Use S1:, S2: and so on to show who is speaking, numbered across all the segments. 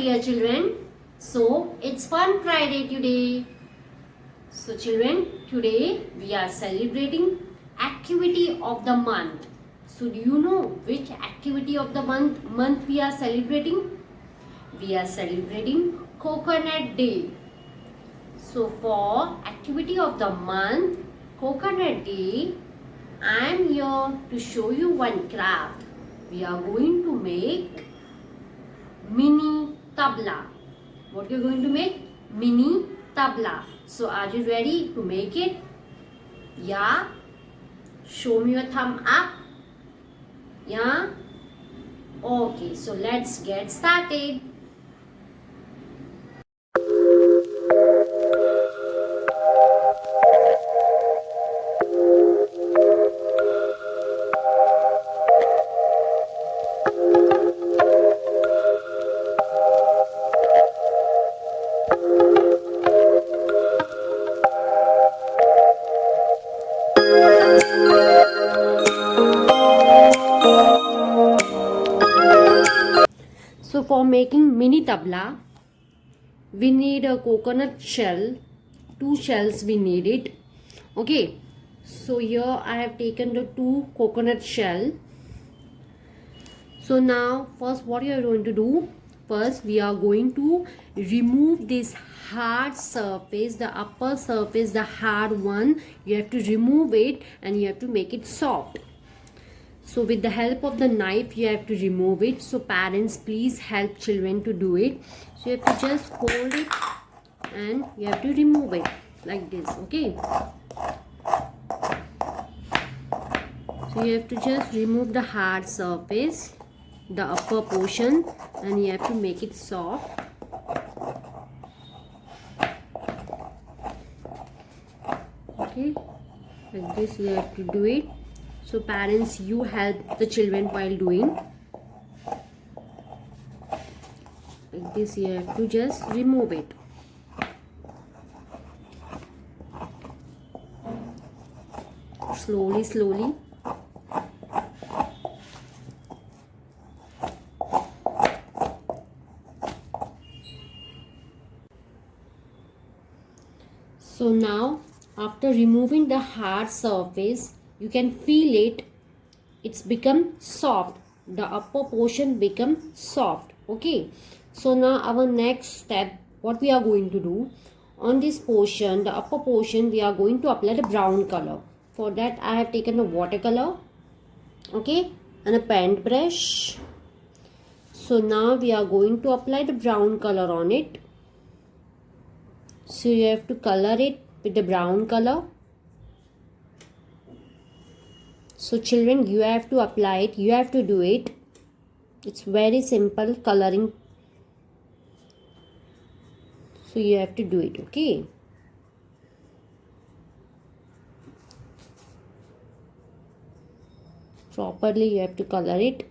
S1: dear children. So it's Fun Friday today. So children, today we are celebrating activity of the month. So do you know which activity of the month we are celebrating? We are celebrating Coconut Day. So for activity of the month, Coconut Day, I am here to show you one craft. We are going to make mini tabla. What you are going to make? Mini tabla. So are you ready to make it? Yeah? Show me your thumb up. Yeah? Okay, so let's get started. So for making mini tabla, we need a coconut shell. 2 shells we need it. Okay. So here I have taken the 2 coconut shell. So now first what you are going to do? First we are going to remove this hard surface, the upper surface, the hard one. You have to remove it and you have to make it soft. So with the help of the knife you have to remove it. So parents, please help children to do it. So you have to just hold it and you have to remove it like this. Okay. So you have to just remove the hard surface, the upper portion, and you have to make it soft. Okay. Like this you have to do it. So parents, you help the children while doing. Like this you have to just remove it. Slowly, slowly. So now after removing the hard surface, you can feel it, it's become soft, the upper portion become soft. Okay, so now our next step, what we are going to do, on this portion, the upper portion, we are going to apply the brown color. For that I have taken the watercolor, okay, and a paint brush. So now we are going to apply the brown color on it. So you have to color it with the brown color. So children, you have to apply it, you have to do it. It's very simple coloring. So you have to do it, okay. Properly you have to color it.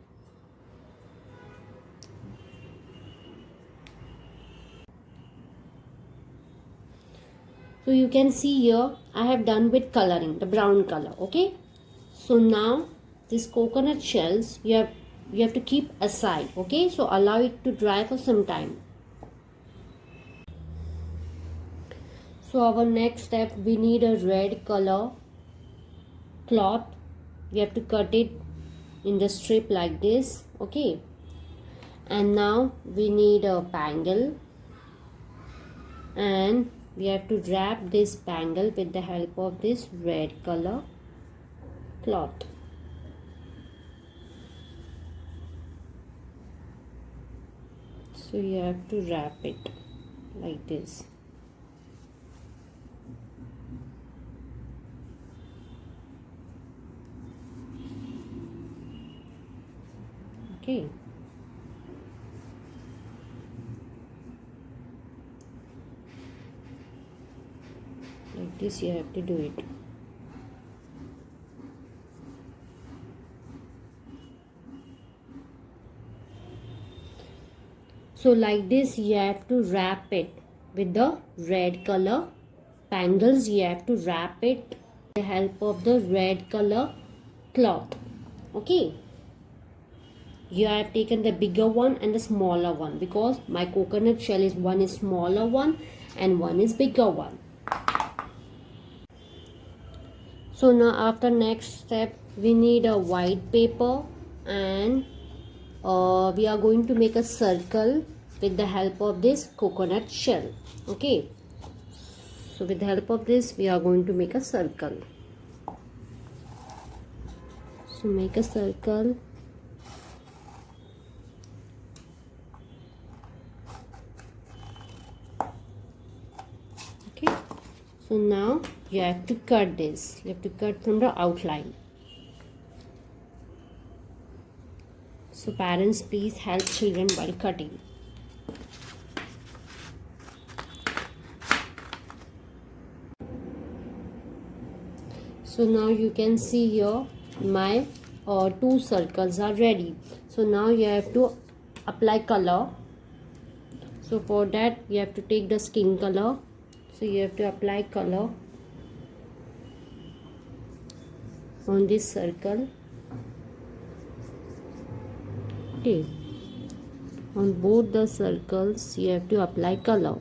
S1: So you can see here I have done with coloring, the brown color, okay. So now this coconut shells you have to keep aside, okay. So allow it to dry for some time. So our next step, we need a red color cloth. We have to cut it in the strip like this, okay. And now we need a bangle and we have to wrap this bangle with the help of this red color cloth. So you have to wrap it like this. Okay. Like this you have to do it. So like this you have to wrap it with the red color bangles. You have to wrap it with the help of the red color cloth, okay. here I have taken the bigger one and the smaller one, because my coconut shell is one is smaller one and one is bigger one. So now after next step, we need a white paper, and we are going to make a circle with the help of this coconut shell. Okay, so with the help of this we are going to make a circle. So make a circle. Okay, so now you have to cut this. You have to cut from the outline. So parents, please help children while cutting. So now you can see here my two circles are ready. So now you have to apply color. So for that you have to take the skin color. So you have to apply color on this circle. Okay, on both the circles you have to apply color.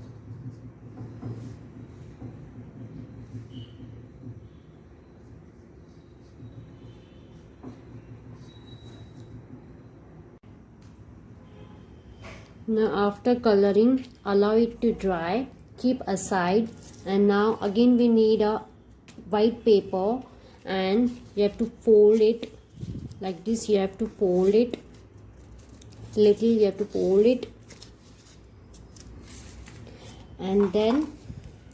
S1: Now after coloring, allow it to dry, keep aside, and now again we need a white paper, and you have to fold it like this. You have to fold it little, you have to fold it, and then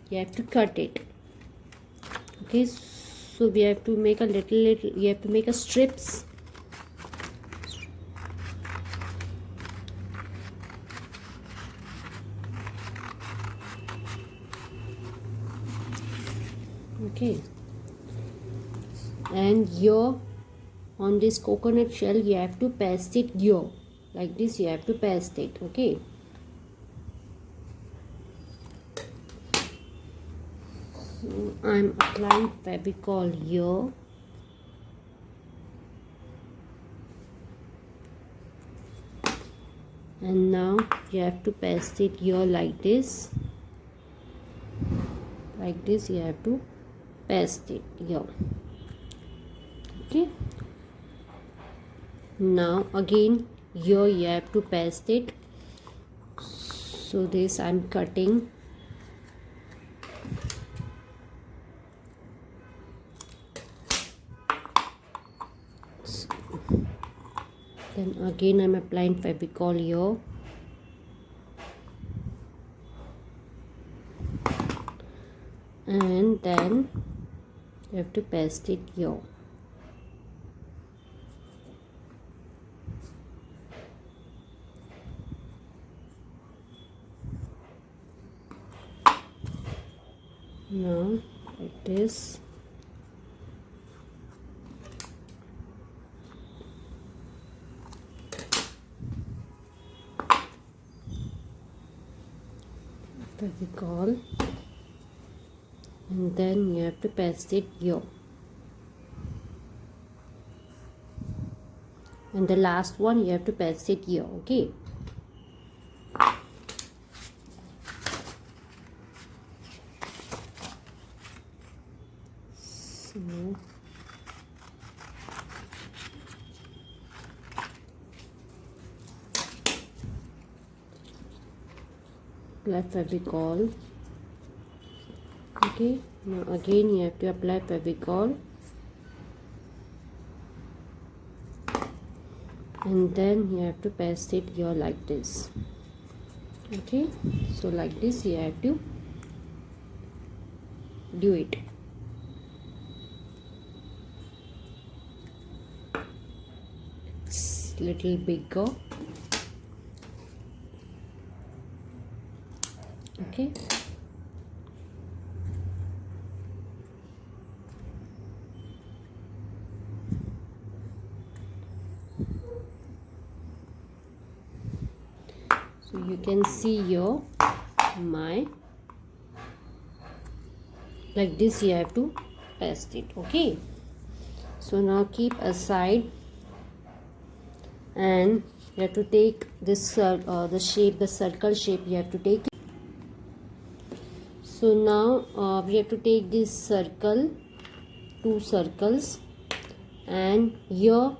S1: you have to cut it. Okay, so we have to make a little, you have to make a strips. Okay, and here on this coconut shell you have to paste it here like this. You have to paste it. Okay, so I'm applying Fevicol here. And now you have to paste it here like this. Like this you have to paste it here. Okay, now again here you have to paste it. So this I'm cutting. Then again I'm applying Fevicol here. And then you have to paste it here. Now like this. Fevicol, and then you have to paste it here. And the last one you have to paste it here. Okay, so apply Fevicol. Okay, now again you have to apply Fevicol, and then you have to paste it here like this. Okay, so like this you have to do it. It's little bigger. Okay, so you can see here my like this you have to paste it. Okay, so now keep aside, and You have to take this the shape, the circle shape you have to take. So now we have to take this circle, 2 circles, and here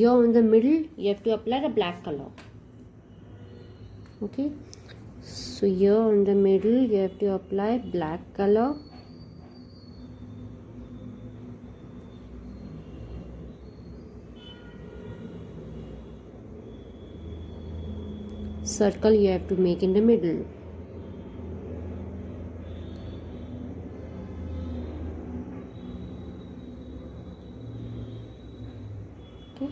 S1: on the middle you have to apply the black color. Okay, so here on the middle you have to apply black color. Circle you have to make in the middle. Okay,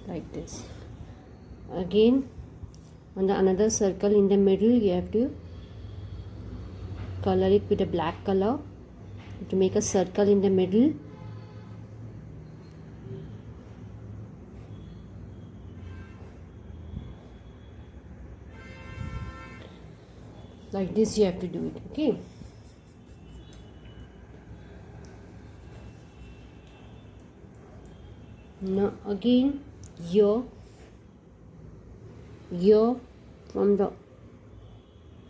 S1: like this. Again, on the another circle in the middle you have to color it with a black color to make a circle in the middle. Like this you have to do it. Okay, now again here from the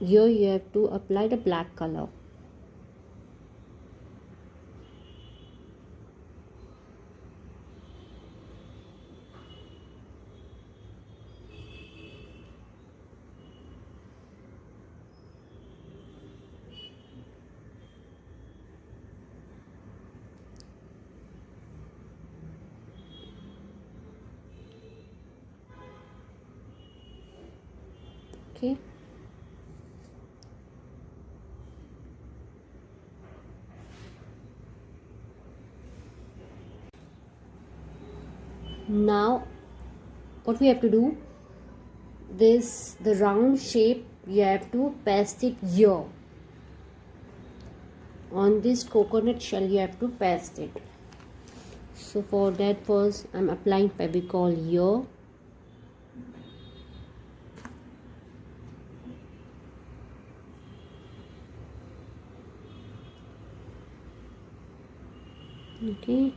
S1: here you have to apply the black color. Okay, now what we have to do, the round shape you have to paste it here on this coconut shell. You have to paste it. So for that, first I'm applying Fevicol here. Okay,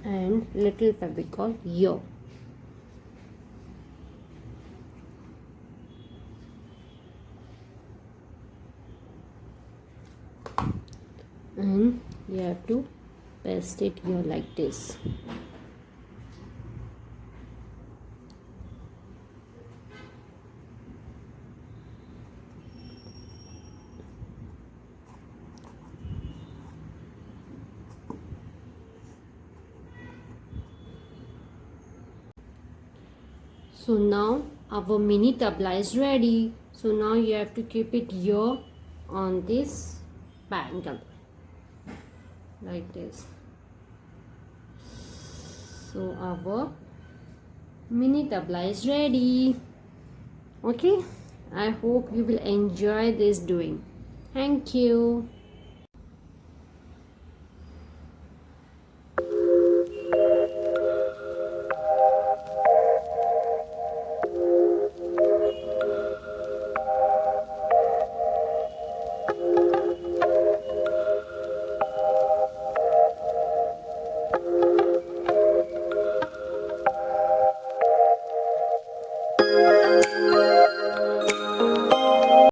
S1: and little Fevicol here. And you have to paste it here like this. So now our mini tabla is ready. So now you have to keep it here on this bangle like this. So our mini tabla is ready. Okay, I hope you will enjoy this doing. Thank you.